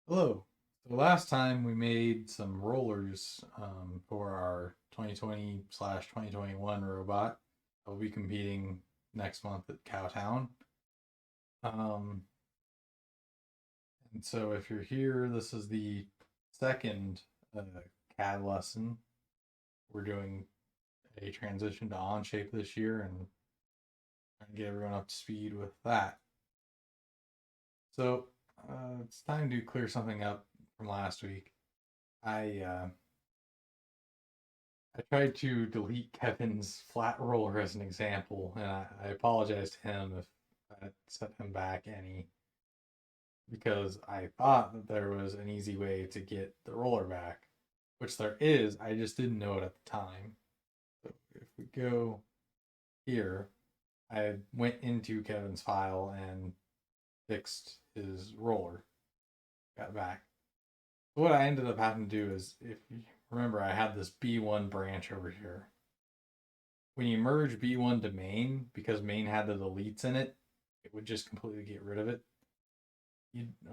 Hello. So last time we made some rollers for our 2020/2021 robot. I'll be competing next month at Cowtown. Um, and so if you're here, this is the second CAD lesson. We're doing a transition to Onshape this year and trying to get everyone up to speed with that. So it's time to clear something up from last week. I tried to delete Kevin's flat roller as an example, and I apologize to him if that set him back any, because I thought that there was an easy way to get the roller back, which there is, I just didn't know it at the time. So if we go here, I went into Kevin's file and fixed his roller, got back. What I ended up having to do is, if you remember, I had this B1 branch over here. When you merge B1 to main, because main had the deletes in it, it would just completely get rid of it.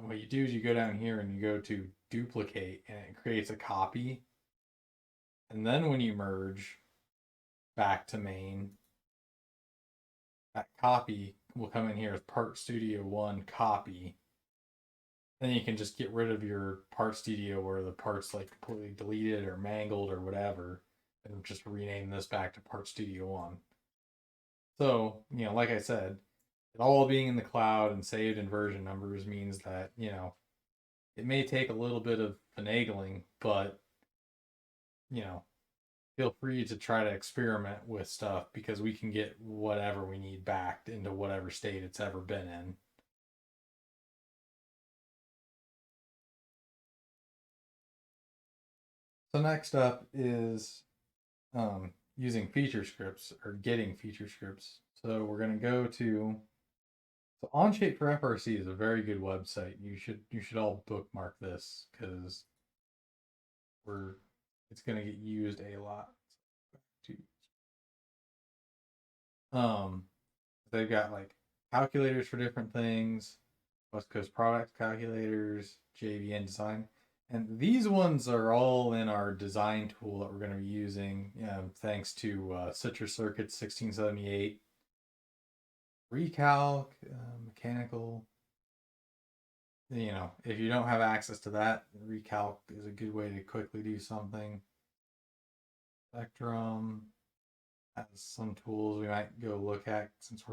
What you do is you go down here and you go to duplicate and it creates a copy. And then when you merge back to main, that copy will come in here as Part Studio 1 copy. Then you can just get rid of your Part Studio where the part's like completely deleted or mangled or whatever, and just rename this back to Part Studio 1. So, like I said, it all being in the cloud and saved in version numbers means that, it may take a little bit of finagling, but, you know, feel free to try to experiment with stuff because we can get whatever we need back into whatever state it's ever been in. So next up is using Featurescripts or getting Featurescripts. So we're going to go to Onshape for FRC is a very good website. You should all bookmark this because we're it's going to get used a lot. Um, they've got like calculators for different things, West Coast product calculators, JVN design. And these ones are all in our design tool that we're going to be using, thanks to Citrus Circuits 1678, Recalc, Mechanical. If you don't have access to that, Recalc is a good way to quickly do something. Spectrum has some tools we might go look at since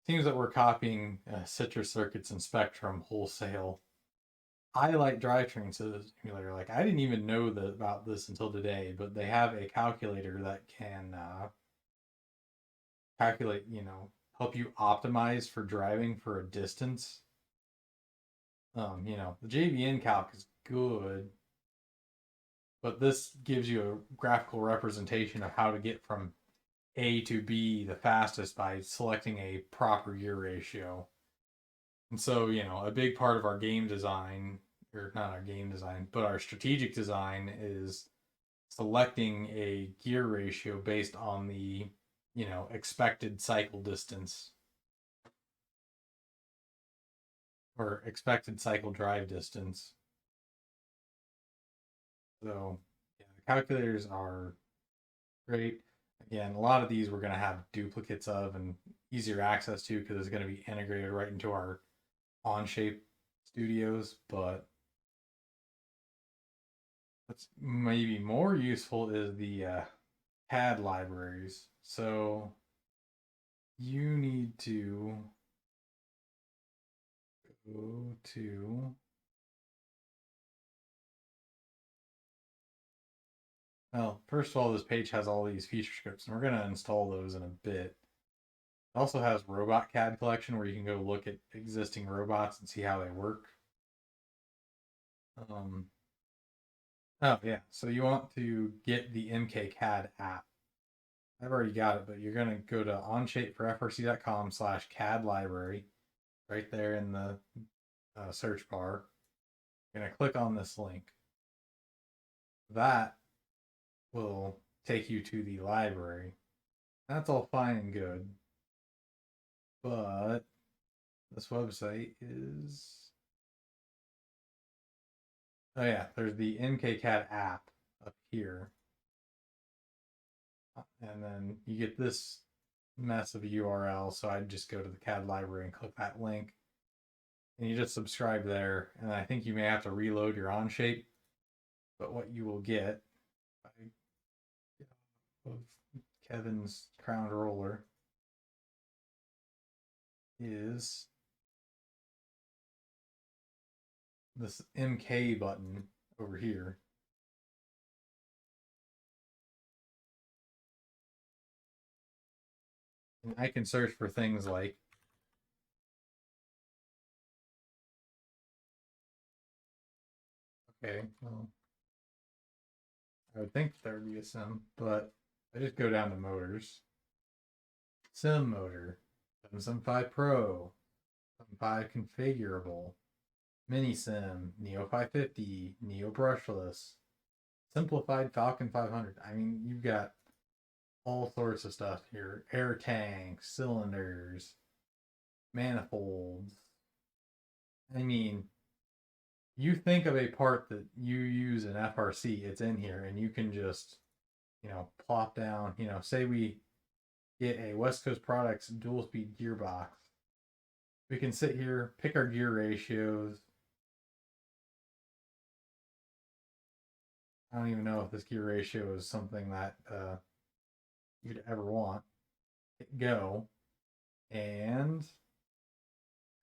seems that we're copying Citrus Circuits and Spectrum wholesale. I like Drivetrain Simulator. Like I didn't even know about this until today, but they have a calculator that can calculate, help you optimize for driving for a distance. The JVN calc is good, but this gives you a graphical representation of how to get from A to B the fastest by selecting a proper gear ratio. And so, a big part of our game design, or not our game design, but our strategic design is selecting a gear ratio based on the, expected cycle distance or expected cycle drive distance. So, yeah, the calculators are great. Again, a lot of these we're going to have duplicates of and easier access to because it's going to be integrated right into our Onshape studios, but what's maybe more useful is the CAD libraries. So you need to go to well, first of all, this page has all these feature scripts, and we're going to install those in a bit. It also has Robot CAD Collection where you can go look at existing robots and see how they work. Oh yeah, so you want to get the MKCAD app. I've already got it, but you're going to go to onshapeforfrc.com/CAD library right there in the search bar. You're going to click on this link. That will take you to the library. That's all fine and good, but this website is Oh yeah, there's the MKCAD app up here. And then you get this mess of a URL. So I'd just go to the CAD library and click that link. And you just subscribe there. And I think you may have to reload your Onshape. But what you will get of Kevin's crowned roller is this MK button over here. And I can search for things like okay, well, I would think there would be a sim, but I just go down to motors. Sim motor, 775 Pro, 7.5 configurable, mini sim, Neo 550, Neo brushless, simplified Falcon 500. I mean, you've got all sorts of stuff here: air tanks, cylinders, manifolds. I mean, you think of a part that you use in FRC, it's in here, and you can just, plop down, say we get a West Coast Products dual speed gearbox. We can sit here, pick our gear ratios. I don't even know if this gear ratio is something that you'd ever want. Hit go, and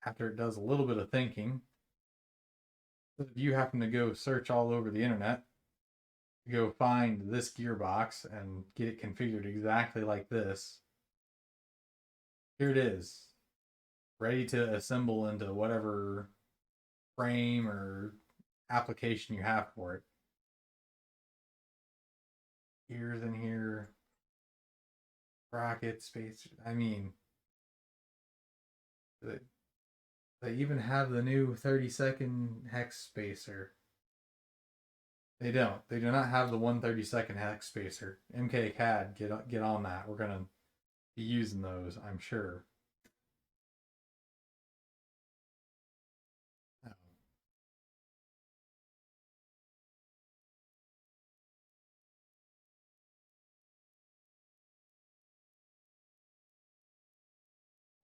after it does a little bit of thinking, if you happen to go search all over the internet, go find this gearbox and get it configured exactly like this, here it is, ready to assemble into whatever frame or application you have for it. Gears in here, bracket space. I mean, they even have the new 30-second hex spacer. They don't. They do not have the 1/32 hex spacer. MKCAD, get on that. We're gonna be using those, I'm sure. Oh.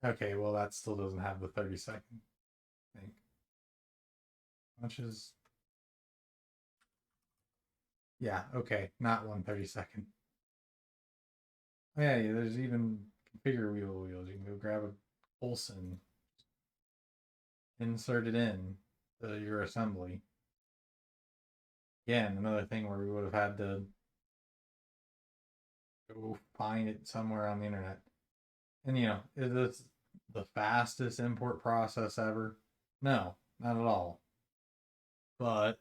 Okay, well that still doesn't have the 30-second thing. Which is yeah, okay, not 1/32. Oh yeah, there's even configure wheels. You can go grab a Olson, insert it in your assembly. Again, another thing where we would have had to go find it somewhere on the internet. And is this the fastest import process ever? No, not at all. But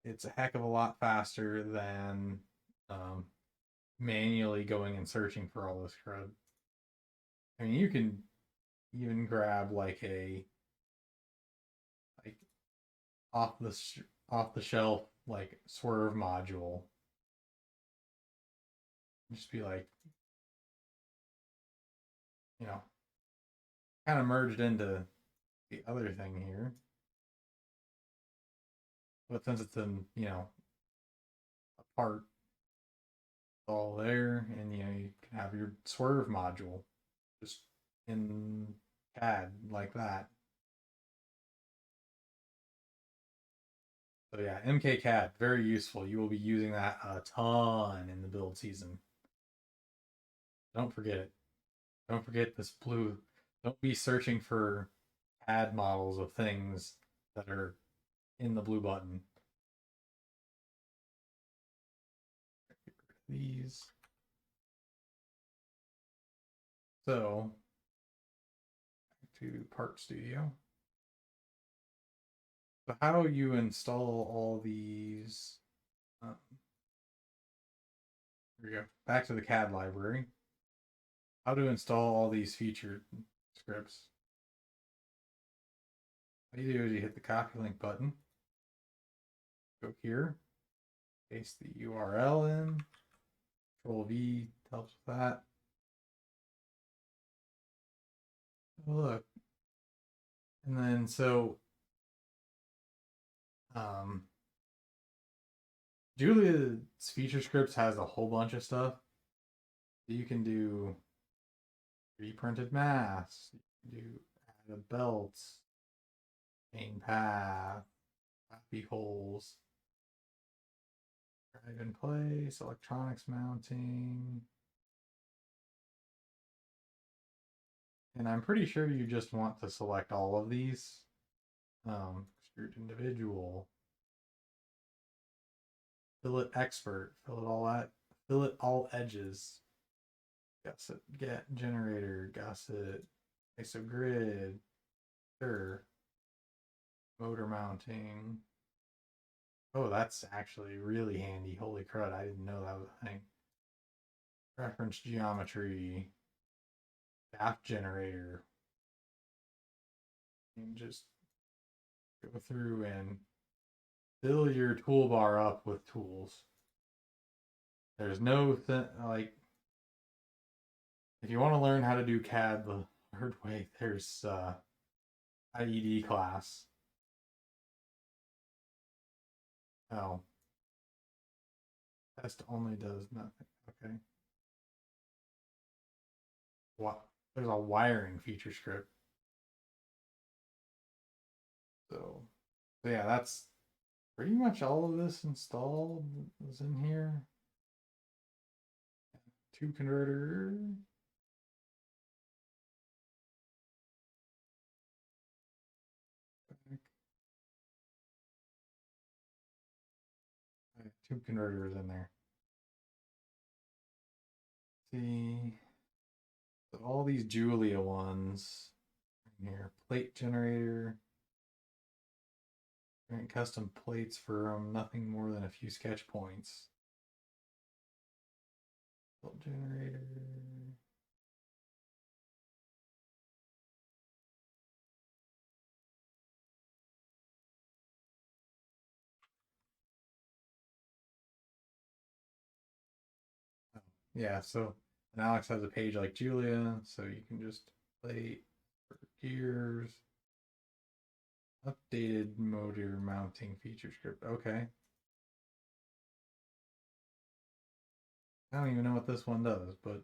it's a heck of a lot faster than manually going and searching for all this crud. I mean, you can even grab like a like off the shelf like swerve module. Just be like, you know, kind of merged into the other thing here. But since it's in, a part all there, and you can have your swerve module just in CAD like that. So yeah, MKCAD, very useful. You will be using that a ton in the build season. Don't forget it. Don't forget this blue. Don't be searching for CAD models of things that are in the blue button. These. So, back to Part Studio. So how you install all these? Here we go. Back to the CAD library. How to install all these feature scripts. What you do is you hit the copy link button. Go here. Paste the URL in. Control V helps with that. Look. And then so Julia's Featurescripts has a whole bunch of stuff. You can do reprinted masks. You can do added belts, main path, happy holes, drive in place, electronics mounting. And I'm pretty sure you just want to select all of these. Extrude individual, fillet expert, fillet all edges, gusset get generator, gusset, iso grid, sure, motor mounting. Oh, that's actually really handy. Holy crud, I didn't know that was a thing. Reference geometry, shaft generator. And just go through and fill your toolbar up with tools. There's no like, if you want to learn how to do CAD the hard way, there's IED class. Oh, test only does nothing. Okay. What? There's a wiring feature script. So yeah, that's pretty much all of this installed is in here. Two converter. Back. Two converters in there. See, so all these Julia ones in here. Plate generator. Grant custom plates for nothing more than a few sketch points. Plate generator. Oh, yeah, so and Alex has a page like Julia, so you can just plate for gears. Updated motor mounting feature script. Okay. I don't even know what this one does, but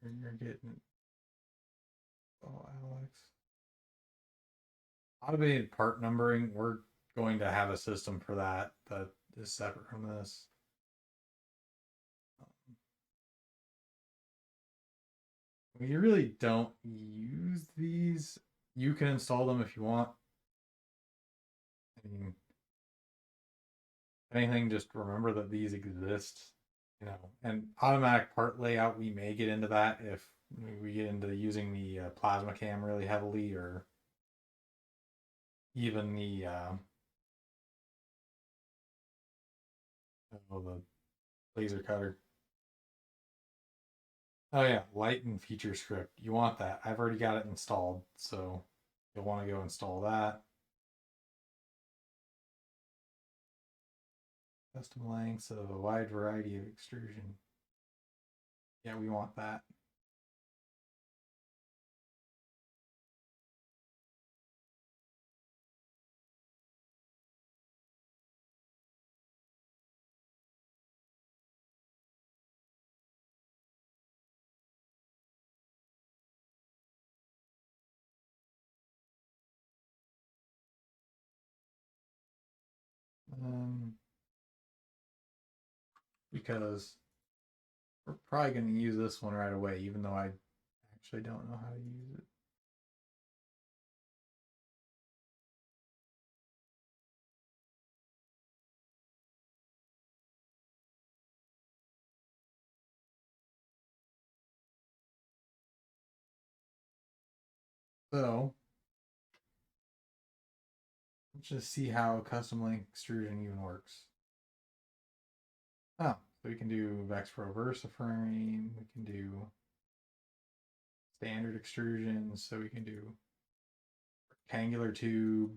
you're getting it. Oh, Alex. Automated part numbering. We're going to have a system for that that is separate from this. We really don't use these. You can install them if you want. I mean, anything, just remember that these exist, and automatic part layout, we may get into that if we get into using the plasma cam really heavily, or even the the laser cutter. Oh yeah, light and feature script. You want that. I've already got it installed, so you'll want to go install that. Custom lengths of a wide variety of extrusion. Yeah, we want that. Um, because we're probably going to use this one right away, even though I actually don't know how to use it. So let's just see how custom link extrusion even works. Oh, so we can do Vexpro VersaFrame, we can do standard extrusions, so we can do rectangular tube,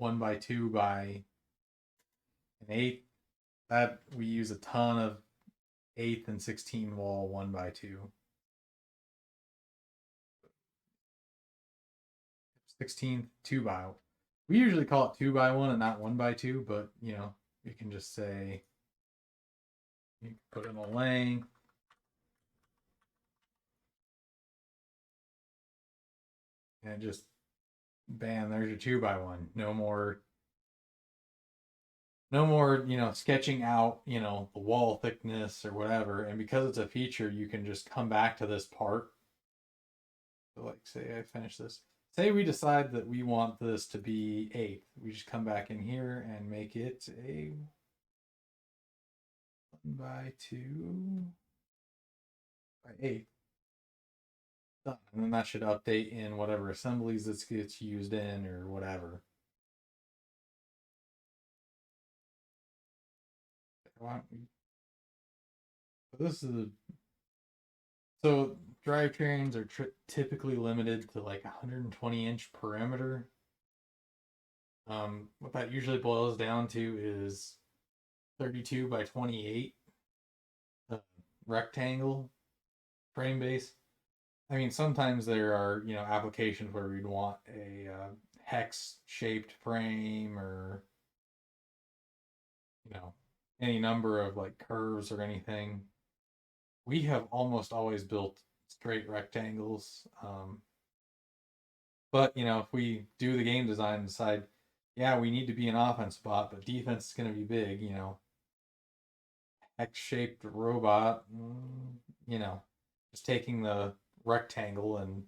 1x2 by an eighth. That we use a ton of 1/8 and 16 wall 1x2. 16th 2x. We usually call it 2x1 and not 1x2, but you know, you can just say, you can put in a length. And just, bam, there's your 2x1. No more, you know, sketching out, you know, the wall thickness or whatever. And because it's a feature, you can just come back to this part. So like, say I finish this. Say we decide that we want this to be 8. We just come back in here and make it a 1x2x8. Done. And then that should update in whatever assemblies this gets used in or whatever. This is so drivetrains are typically limited to like 120-inch perimeter. What that usually boils down to is 32 by 28 rectangle frame base. I mean, sometimes there are, you know, applications where we'd want a hex shaped frame, or you know, any number of like curves or anything. We have almost always built straight rectangles. But you know, if we do the game design and decide, yeah, we need to be an offense spot, but defense is going to be big, you know, X-shaped robot, you know, just taking the rectangle and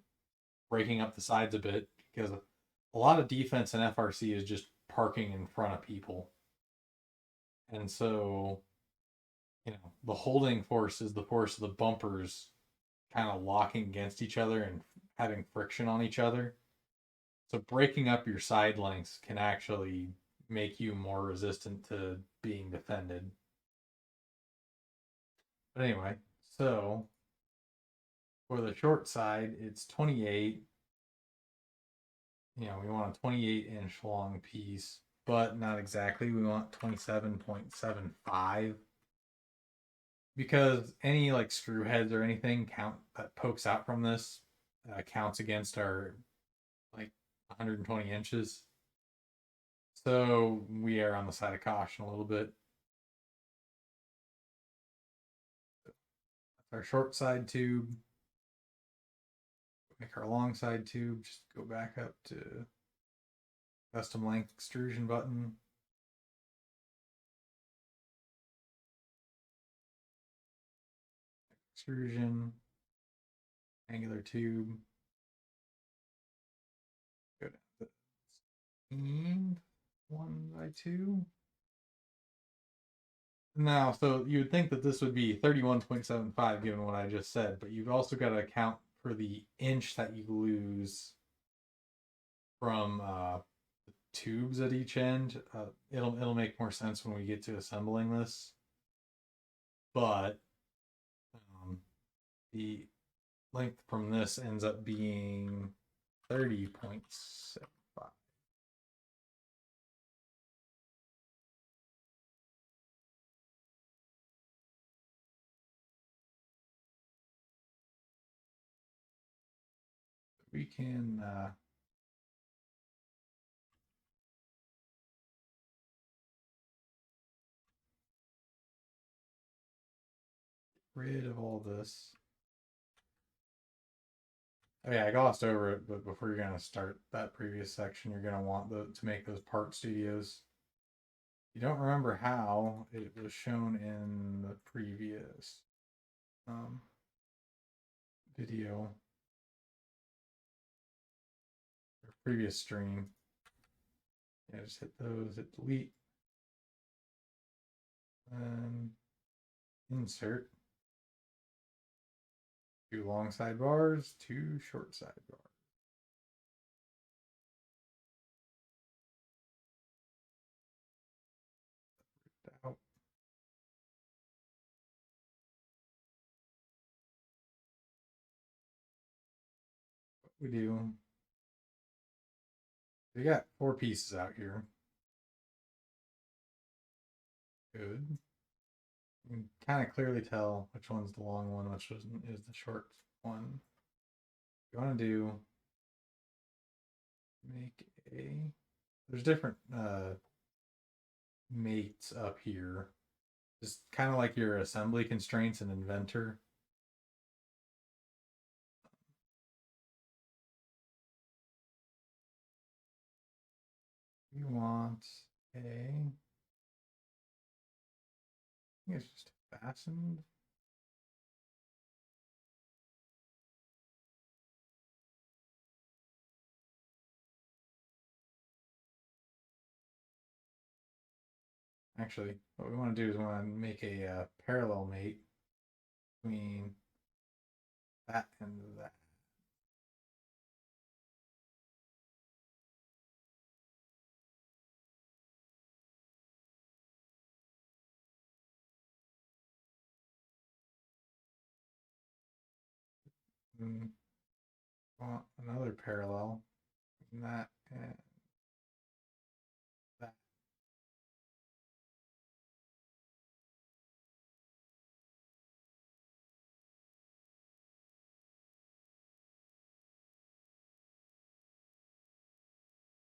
breaking up the sides a bit, because a lot of defense in FRC is just parking in front of people. And so, you know, the holding force is the force of the bumpers kind of locking against each other and having friction on each other. So breaking up your side lengths can actually make you more resistant to being defended. But anyway, so for the short side, it's 28. You know, we want a 28-inch long piece, but not exactly. We want 27.75, because any like screw heads or anything count that pokes out from this counts against our like 120 inches. So we are on the side of caution a little bit. That's our short side tube. Make our long side tube. Just go back up to custom length extrusion button. Extrusion. Angular tube. Go down to 1x2. Now, so you would think that this would be 31.75 given what I just said, but you've also got to account for the inch that you lose from the tubes at each end. It'll make more sense when we get to assembling this, but the length from this ends up being 30.75. We can get rid of all this. Oh yeah, I glossed over it, but before you're gonna start that previous section, you're gonna want to make those part studios. You don't remember how it was shown in the previous video or previous stream. Yeah, just hit those, hit delete, and insert. 2 long sidebars, 2 short sidebars. Out. What we do, we got 4 pieces out here. Good. You can kind of clearly tell which one's the long one, which is the short one. You want to do, make a there's different mates up here. Just kind of like your assembly constraints and inventor. You want a, I think it's just fastened. Actually, what we want to do is we want to make a parallel mate between that and that. And want another parallel between that and that.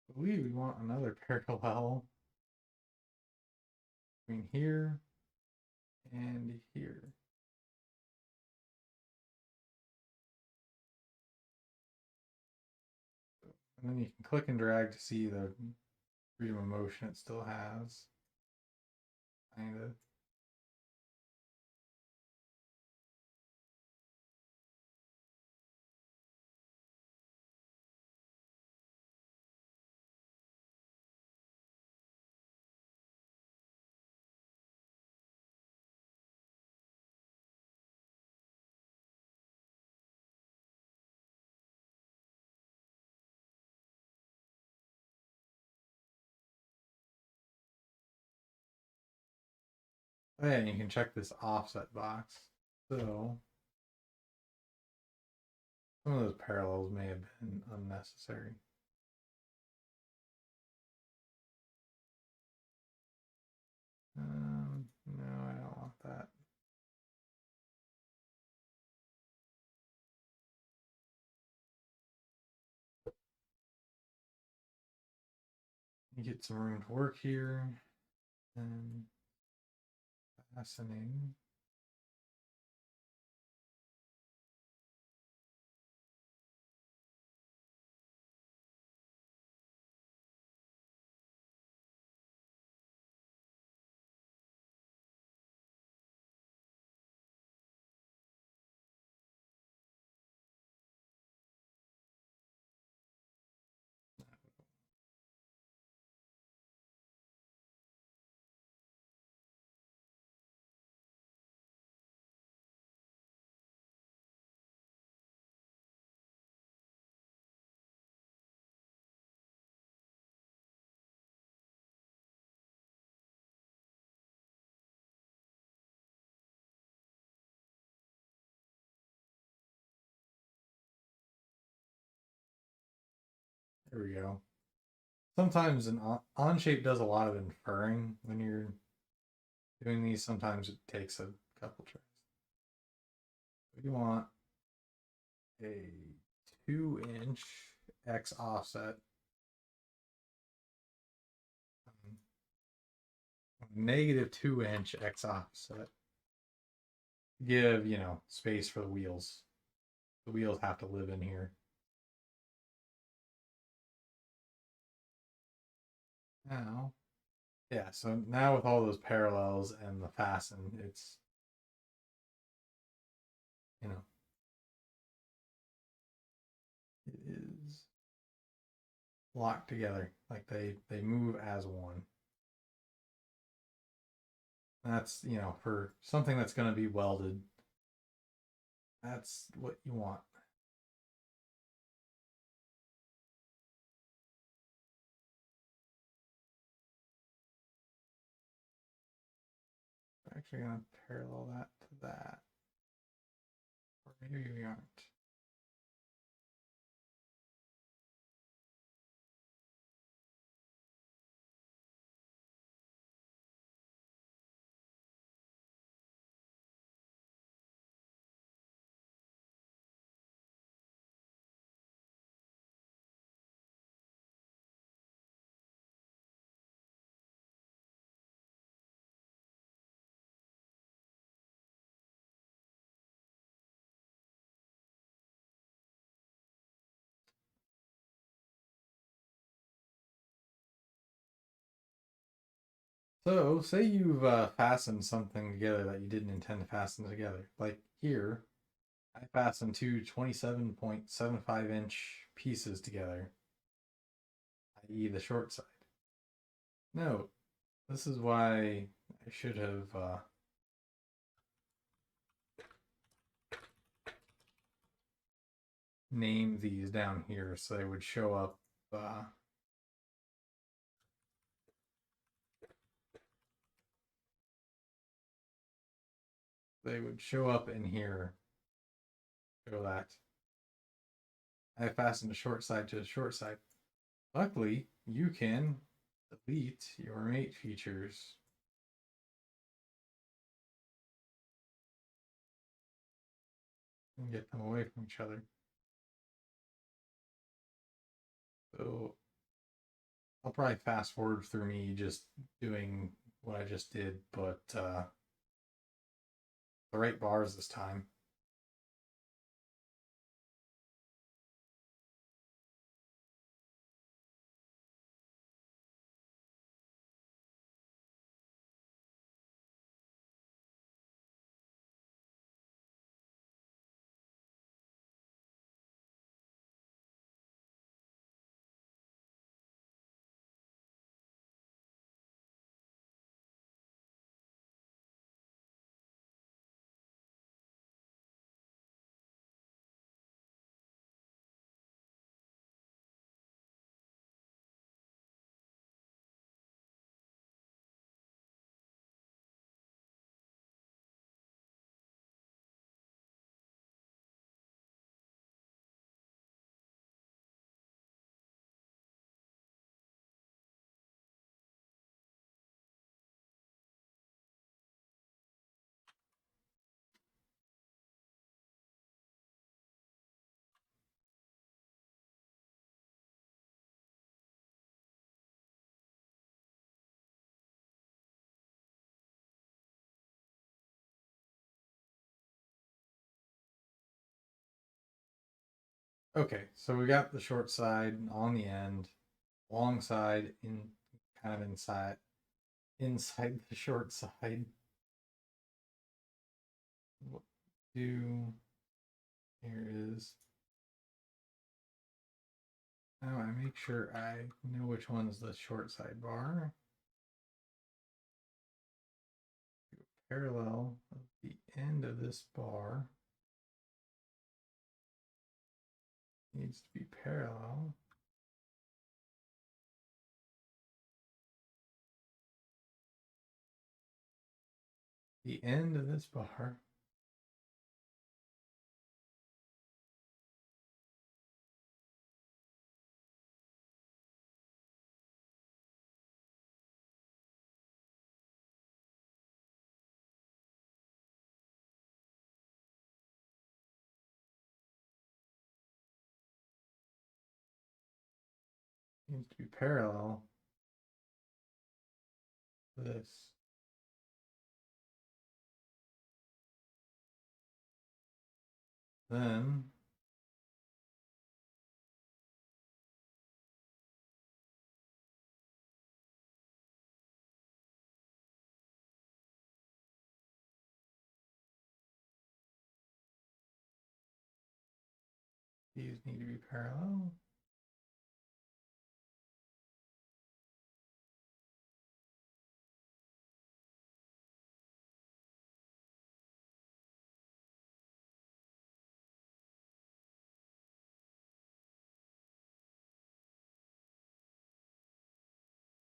I believe we want another parallel between here and here. And then you can click and drag to see the freedom of motion it still has. Kind of. Oh, yeah, and you can check this offset box. So some of those parallels may have been unnecessary. No, I don't want that. You get some room to work here. And fastening. There we go. Sometimes an Onshape does a lot of inferring when you're doing these. Sometimes it takes a couple tries. We want a 2-inch X offset. -2-inch X offset. Give, space for the wheels. The wheels have to live in here. Now, yeah, so now with all those parallels and the fasten, it's, it is locked together. Like they move as one. That's, for something that's going to be welded, that's what you want. We're actually going to parallel that to that. Or maybe we aren't. So, say you've fastened something together that you didn't intend to fasten together. Like here, I fastened two 27.75-inch pieces together, i.e. the short side. Note, this is why I should have named these down here so they would show up in here. Show that I fastened a short side to the short side. Luckily, you can delete your mate features. And get them away from each other. So I'll probably fast forward through me just doing what I just did, but the right bars this time. Okay, so we got the short side on the end, long side in kind of inside the short side. What do here is now I make sure I know which one's the short side bar. Parallel of the end of this bar needs to be parallel. The end of this bar needs to be parallel to this. Then these need to be parallel.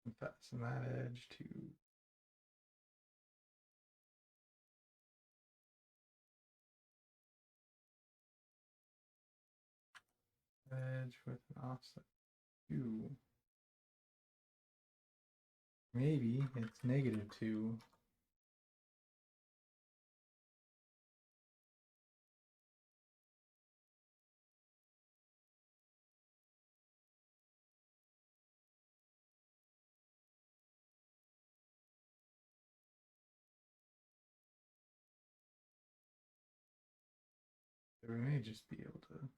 And fasten that edge to edge with an offset 2. Maybe it's -2. So we may just be able to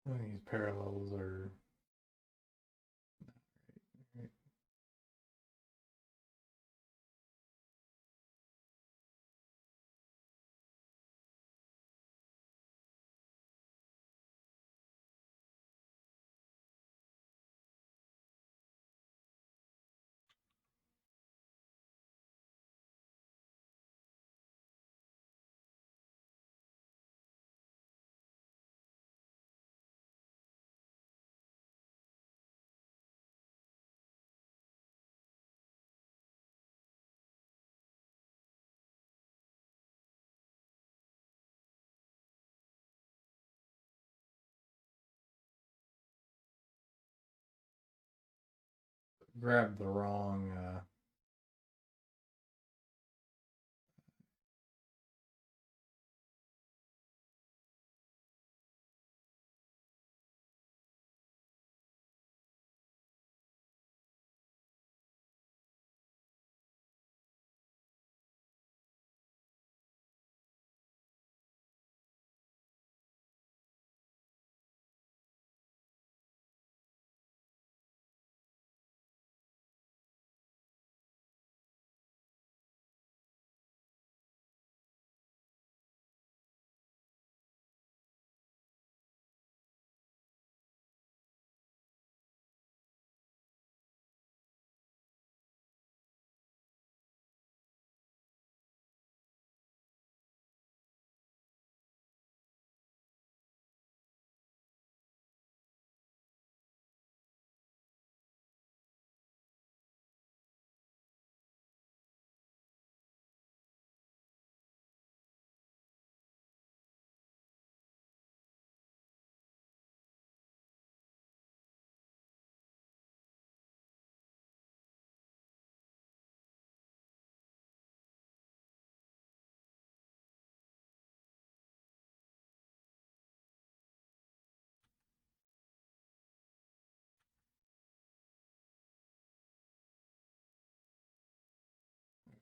These parallels are right. Grabbed the wrong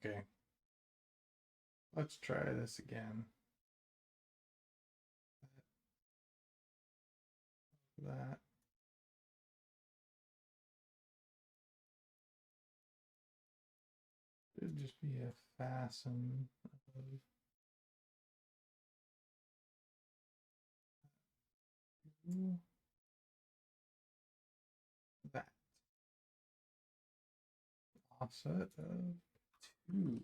Okay. Let's try this again. That. Should just be a fasten of that. Offset of 2.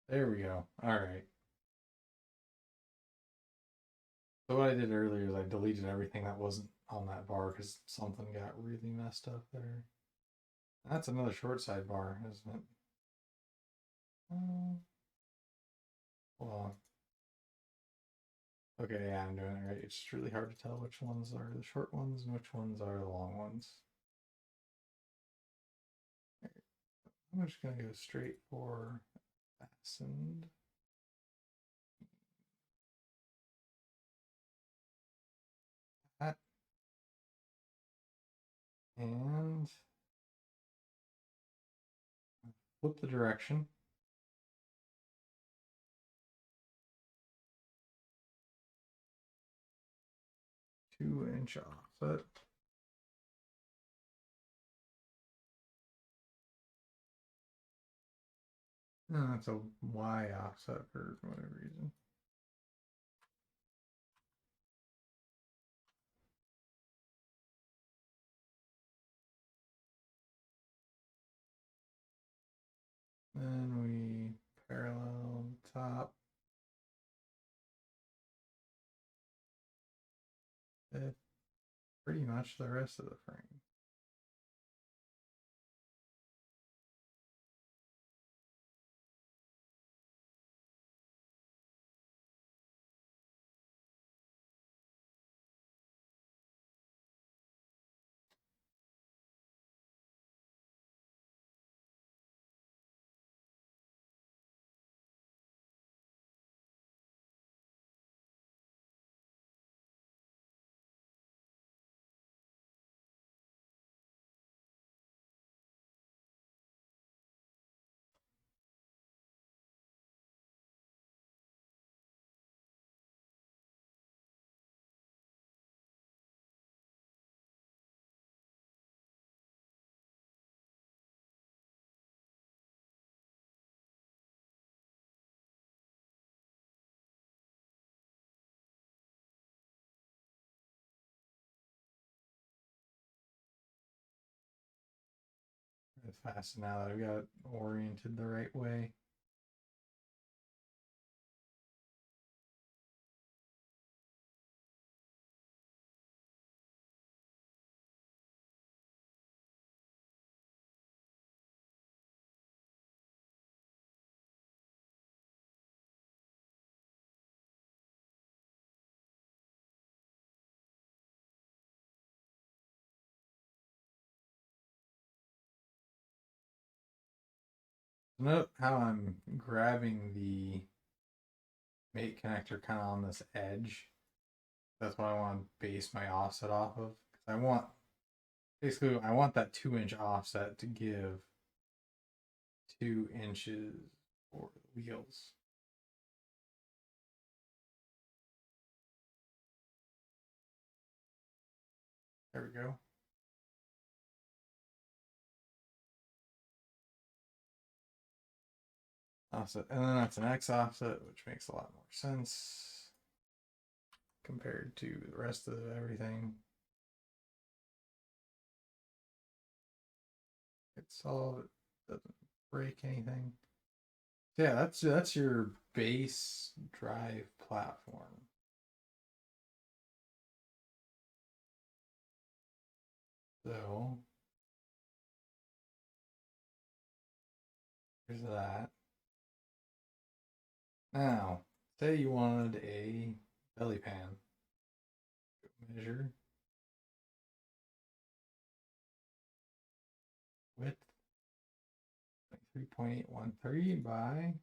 There we go. All right. So what I did earlier is I deleted everything that wasn't on that bar because something got really messed up there. That's another short side bar, isn't it? Hold on. Okay, yeah, I'm doing it right. It's really hard to tell which ones are the short ones and which ones are the long ones. I'm just gonna go straight for fastened. That. And flip the direction. 2-inch offset. No, that's a Y offset for whatever reason. Then we parallel top. Pretty much the rest of the frame. faster now that I've got it oriented the right way. Note how I'm grabbing the mate connector kind of on this edge. That's what I want to base my offset off of. I want, basically, I want that 2-inch offset to give 2 inches for the wheels. There we go. Offset, and then that's an X offset, which makes a lot more sense compared to the rest of everything. It's solid, it doesn't break anything. Yeah, that's your base drive platform. So there's that. Now, say you wanted a belly pan. Measure width 3.813 by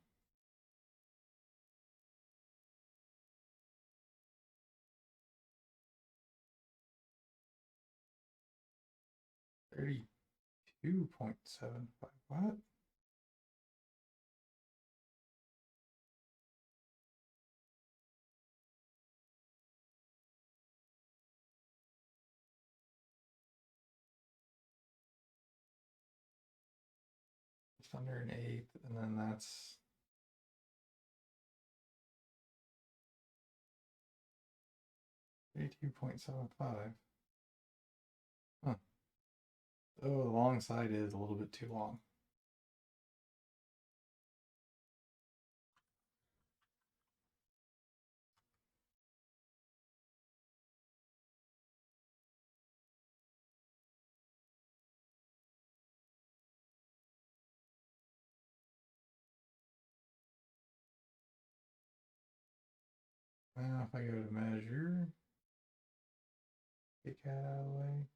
32.75. What? Just under an eighth, and then that's 32.75. Huh. So the long side is a little bit too long. Now if I go to measure, take that out of the way.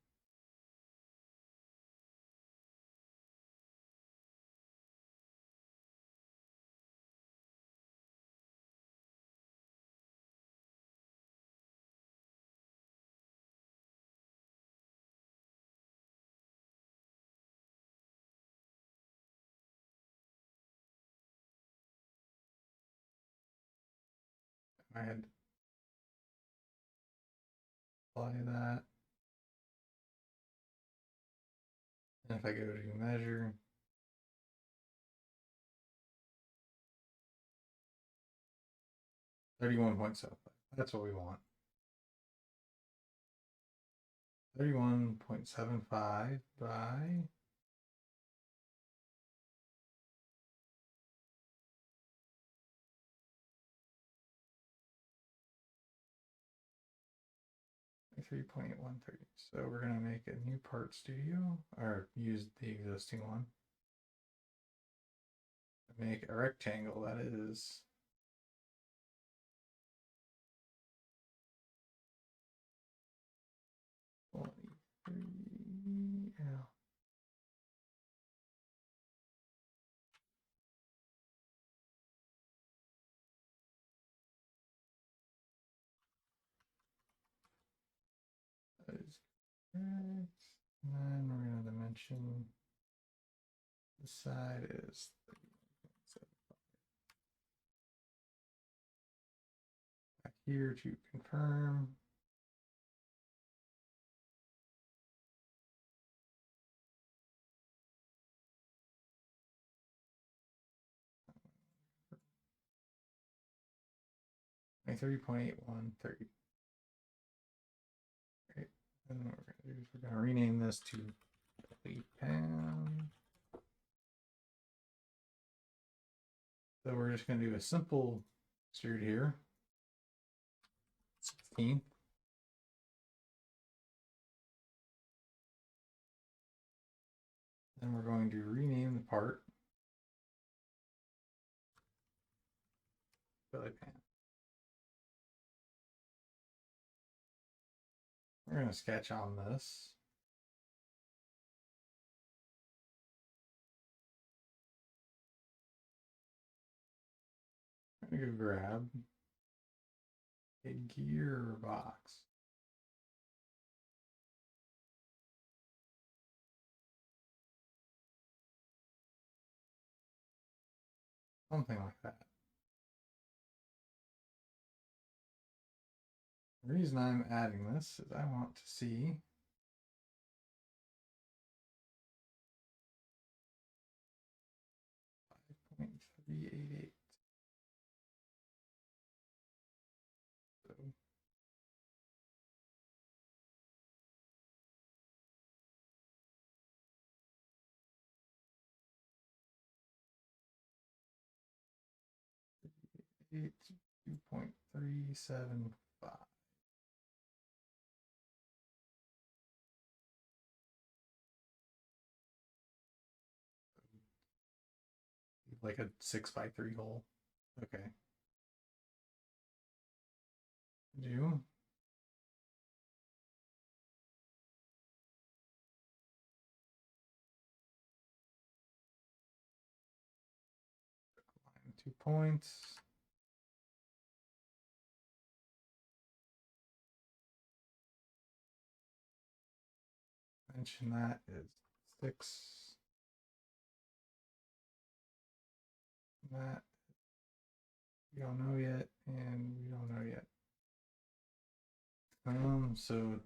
I had to apply that. And if I go to measure, 31.75. That's what we want. 31.75 by 3.813. So we're gonna make a new part studio, or use the existing one. Make a rectangle that is 23 L. That is correct. And then we're gonna dimension the side is 31.75. Back here to confirm. Like 30.8130. Great. And what we're gonna do is we're gonna rename this to belly pan. So we're just going to do a simple extrude here. 16. Then we're going to rename the part belly pan. We're going to sketch on this. I'm going to go grab a gearbox. Something like that. The reason I'm adding this is I want to see .388. So 2.375. Like a 6x3 hole. Okay. Do 2 points. Mention that is 6. That we don't know yet, and we don't know yet. So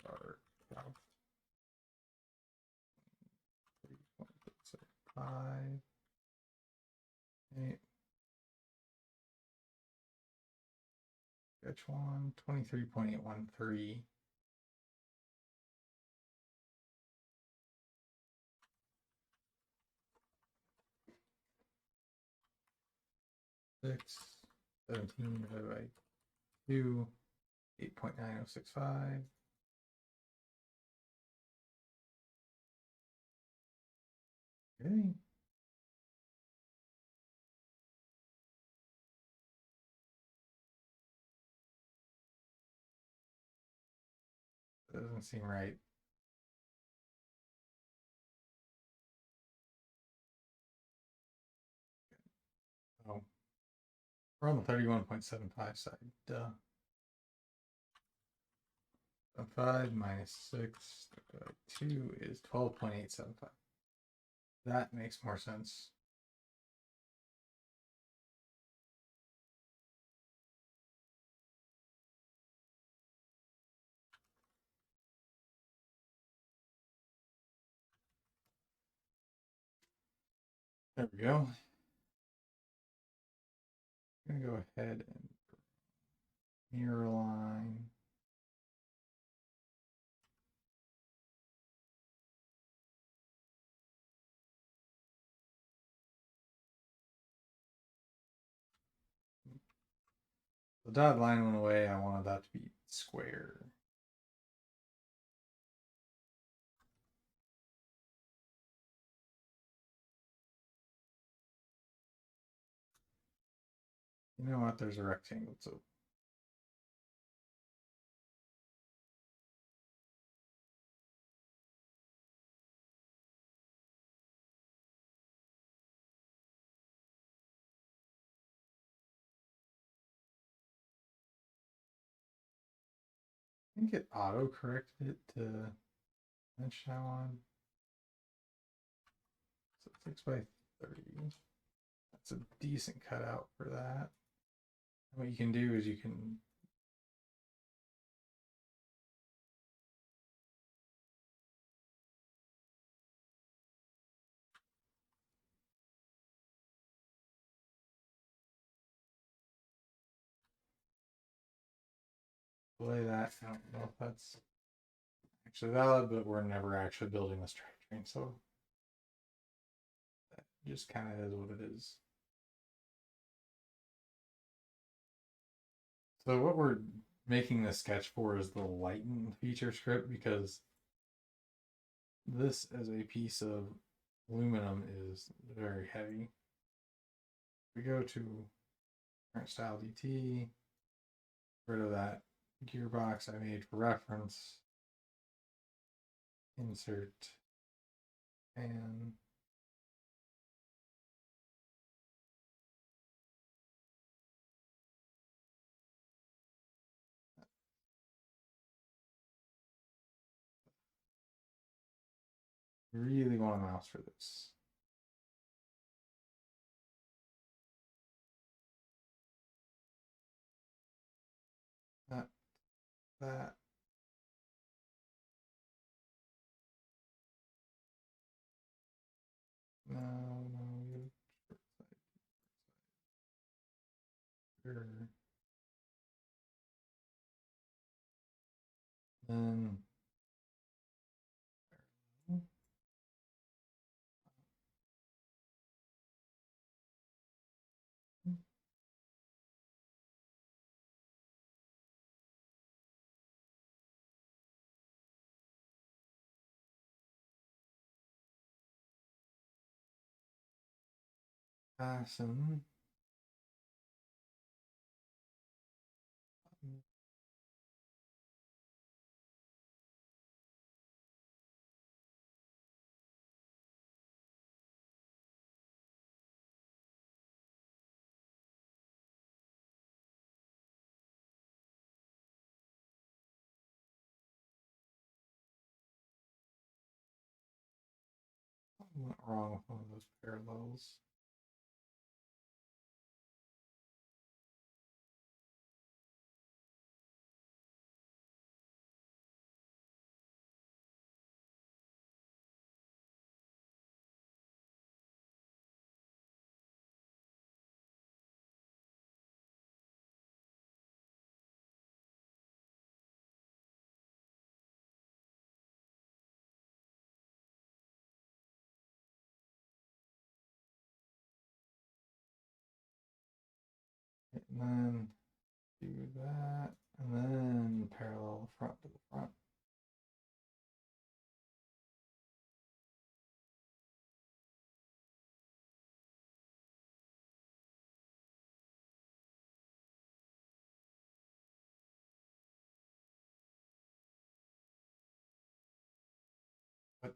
our 3.5, 8. Sketch 1, 23.813. Six, 17 divided by 2, 8.9065. Okay. That doesn't seem right. Oh, we're on the 31.75 side. Duh. 5 minus 6 by 2 is 12.875. That makes more sense. There we go. I'm going to go ahead and mirror line. The dotted line went away. I wanted that to be square. You know what? There's a rectangle, so I think it auto corrected it to mention I want. So 6 by 30. That's a decent cutout for that. What you can do is you can play that. I don't know if that's actually valid, but we're never actually building this drivetrain, so It just kind of is what it is. So what we're making the sketch for is the lighten feature script, because this as a piece of aluminum is very heavy. We go to current style DT, rid of that gearbox I made for reference, insert, and really want a mouse for this. That. No. Sure. Then fasten. What went wrong with one of those parallels? And then do that, and then parallel the front to the front. But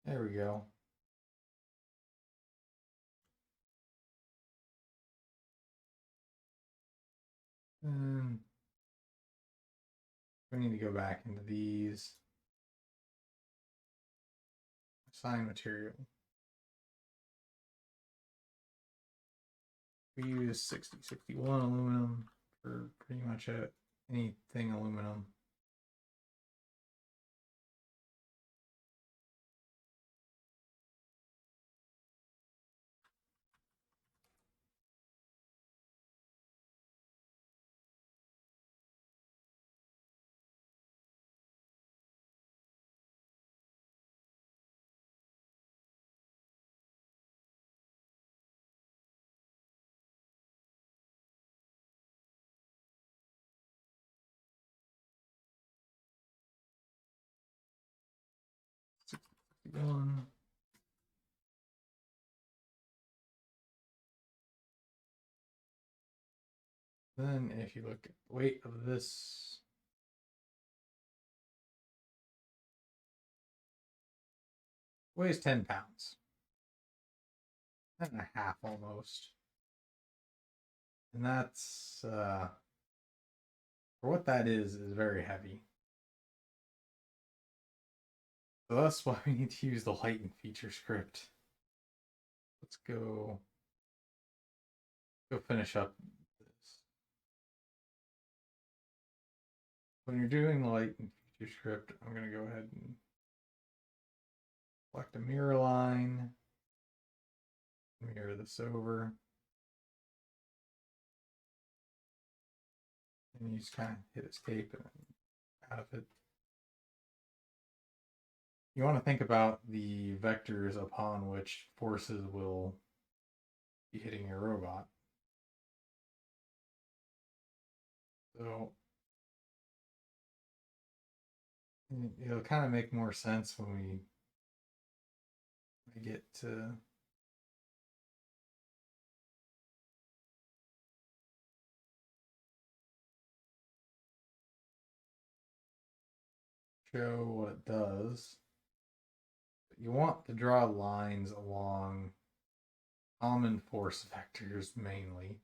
there we go. And we need to go back into these. Assign material. We use 6061 aluminum for pretty much anything aluminum. 1. Then if you look at the weight of this, weighs 10 pounds. 10.5 almost. And that's, for what that is very heavy. So that's why we need to use the lighten feature script. Let's go finish up this. When you're doing the lighten feature script, I'm going to go ahead and select a mirror line, mirror this over, and you just kind of hit escape and out of it. You want to think about the vectors upon which forces will be hitting your robot. So it'll kind of make more sense when we get to show what it does. You want to draw lines along common force vectors mainly.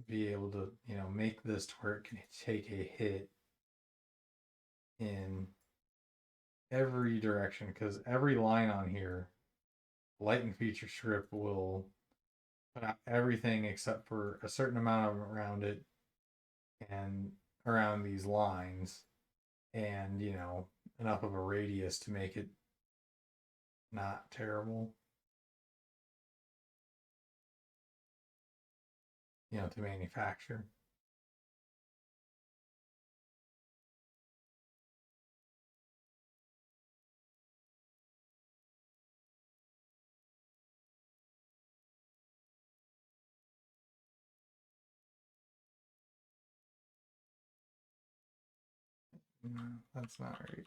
Be able to, make this to where it can take a hit in every direction, because every line on here, lighten feature script will put out everything except for a certain amount of around it and around these lines, and enough of a radius to make it not terrible, to manufacture. No, that's not right.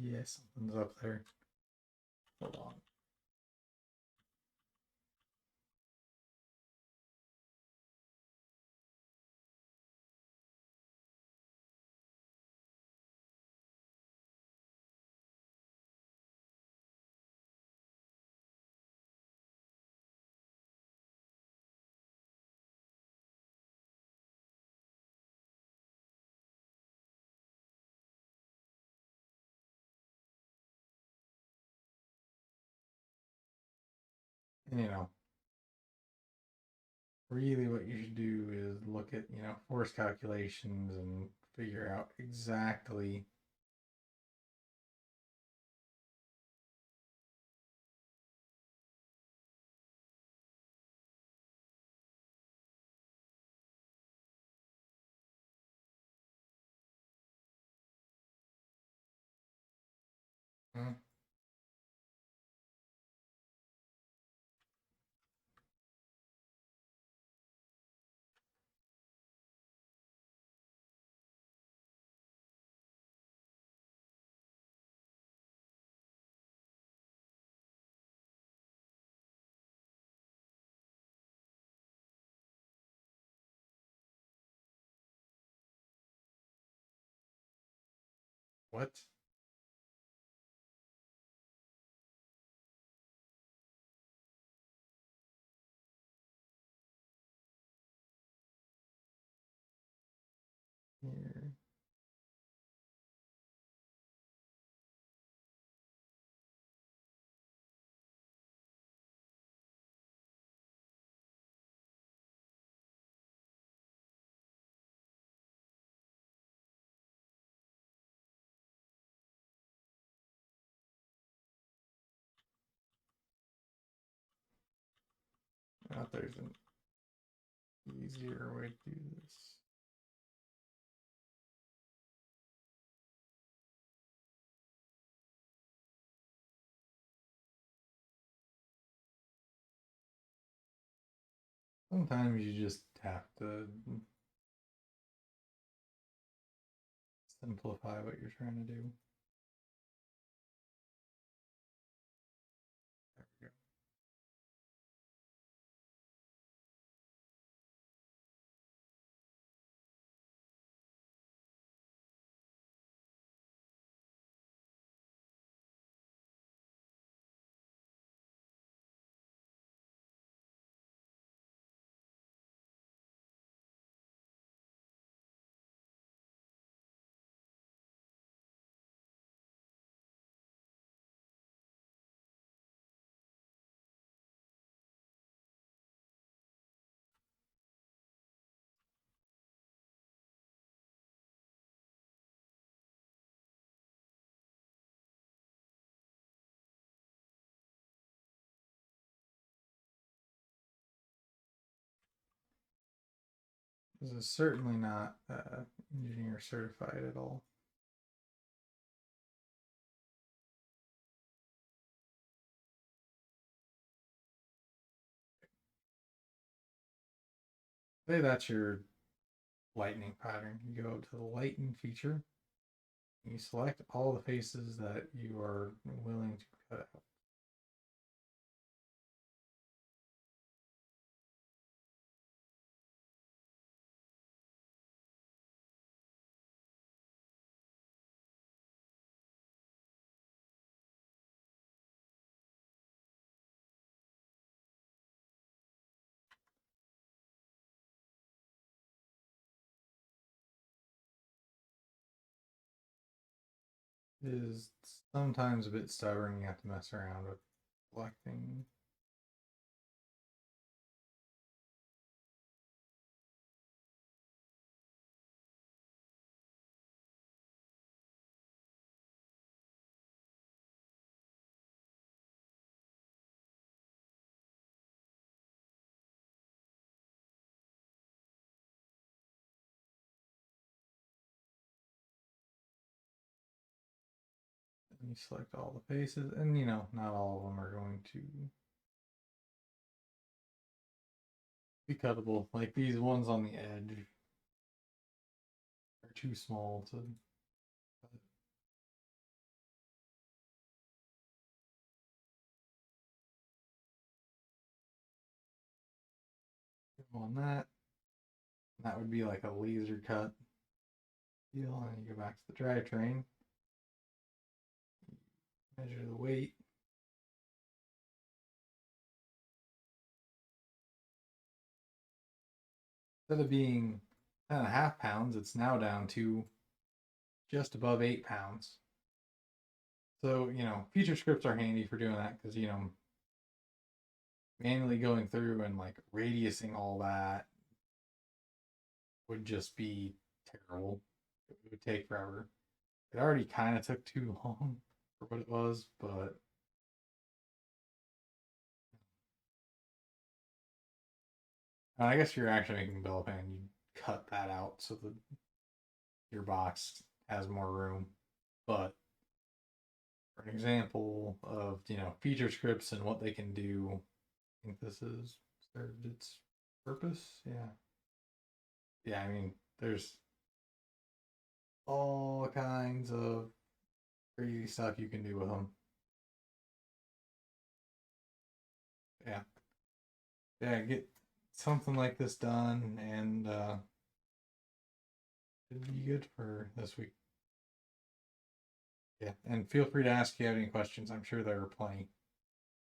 Yeah, something's up there. Hold on. And really what you should do is look at, force calculations and figure out exactly what here. I thought there's an easier way to do this. Sometimes you just have to simplify what you're trying to do. There we go. This is certainly not engineer certified at all. Say that's your lightning pattern. You go to the lighten feature. You select all the faces that you are willing to cut out. It is sometimes a bit stubborn. You have to mess around with selecting. And you select all the faces, and not all of them are going to be cuttable. Like these ones on the edge are too small to cut. On that. That would be like a laser cut deal. And you go back to the drivetrain, measure the weight. Instead of being 10.5 pounds, it's now down to just above 8 pounds. So, Featurescripts are handy for doing that because, manually going through and like radiusing all that would just be terrible. It would take forever. It already kind of took too long for what it was, but I guess you're actually making a bill pan. You cut that out so that your box has more room. But for an example of Featurescripts and what they can do, I think this is served its purpose. Yeah. I mean, there's all kinds of crazy stuff you can do with them. Yeah, get something like this done, and it'd be good for this week. Yeah, and feel free to ask if you have any questions. I'm sure there are plenty.